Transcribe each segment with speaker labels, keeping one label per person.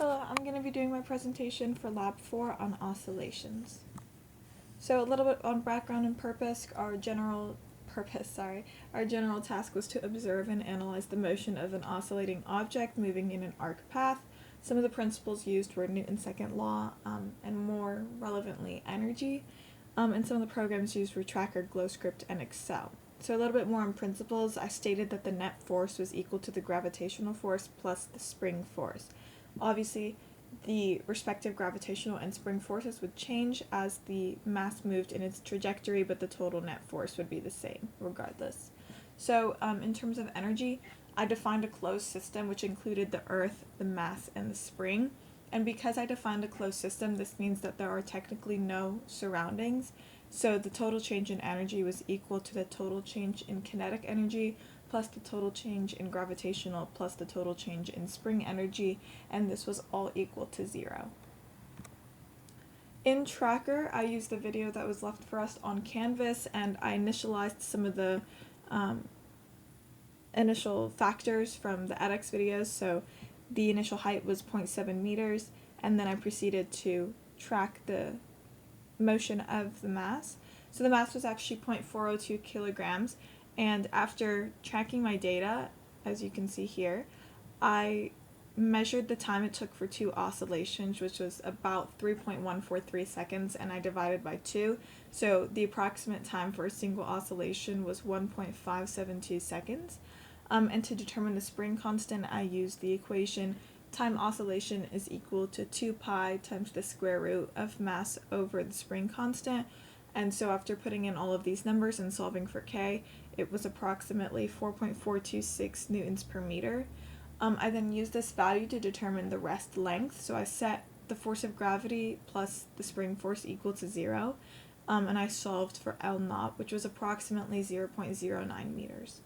Speaker 1: Hello, I'm going to be doing my presentation for Lab 4 on oscillations. So a little bit on background and purpose. Our general task was to observe and analyze the motion of an oscillating object moving in an arc path. Some of the principles used were Newton's second law, and more relevantly, energy. And some of the programs used were Tracker, GlowScript, and Excel. So a little bit more on principles. I stated that the net force was equal to the gravitational force plus the spring force. Obviously, the respective gravitational and spring forces would change as the mass moved in its trajectory, but the total net force would be the same regardless. So in terms of energy, I defined a closed system which included the Earth, the mass, and the spring. And because I defined a closed system, this means that there are technically no surroundings. So the total change in energy was equal to the total change in kinetic energy plus the total change in gravitational plus the total change in spring energy, and this was all equal to 0. In Tracker, I used the video that was left for us on Canvas, and I initialized some of the initial factors from the edX videos. So the initial height was 0.7 meters, and then I proceeded to track the motion of the mass. So the mass was actually 0.402 kilograms, and after tracking my data, as you can see here, I measured the time it took for 2 oscillations, which was about 3.143 seconds, and I divided by 2. So the approximate time for a single oscillation was 1.572 seconds. And to determine the spring constant, I used the equation time oscillation is equal to 2 pi times the square root of mass over the spring constant. And so after putting in all of these numbers and solving for k, it was approximately 4.426 newtons per meter. I then used this value to determine the rest length. So I set the force of gravity plus the spring force equal to 0. And I solved for L naught, which was approximately 0.09 meters.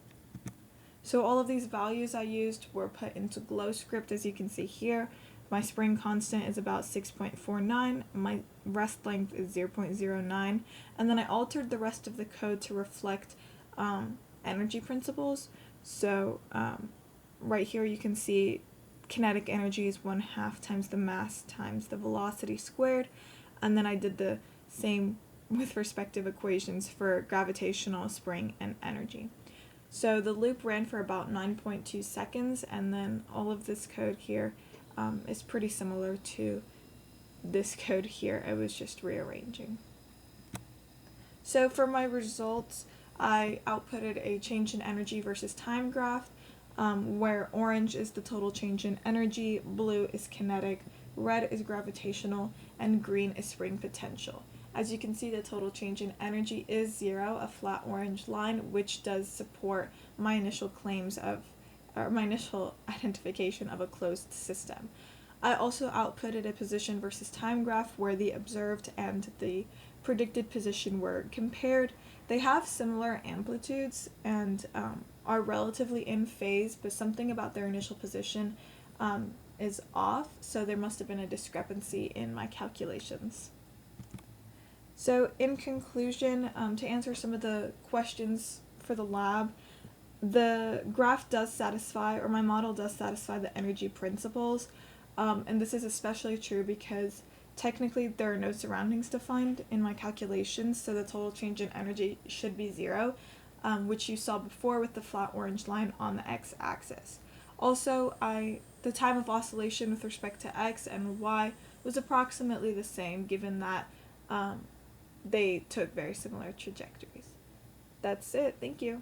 Speaker 1: So all of these values I used were put into GlowScript, as you can see here. My spring constant is about 6.49, my rest length is 0.09, and then I altered the rest of the code to reflect energy principles. So right here you can see kinetic energy is 1/2 times the mass times the velocity squared, and then I did the same with respective equations for gravitational, spring, and energy. So the loop ran for about 9.2 seconds, and then all of this code here is pretty similar to this code here. I was just rearranging. So for my results, I outputted a change in energy versus time graph, where orange is the total change in energy, blue is kinetic, red is gravitational, and green is spring potential. As you can see, the total change in energy is 0, a flat orange line, which does support my initial claims of, or my initial identification of a closed system. I also outputted a position versus time graph where the observed and the predicted position were compared. They have similar amplitudes and are relatively in phase, but something about their initial position is off, so there must have been a discrepancy in my calculations. So in conclusion, to answer some of the questions for the lab, the graph does satisfy, or my model does satisfy, the energy principles, and this is especially true because technically there are no surroundings defined in my calculations, so the total change in energy should be 0, which you saw before with the flat orange line on the x-axis. Also, the time of oscillation with respect to x and y was approximately the same, given that they took very similar trajectories. That's it. Thank you.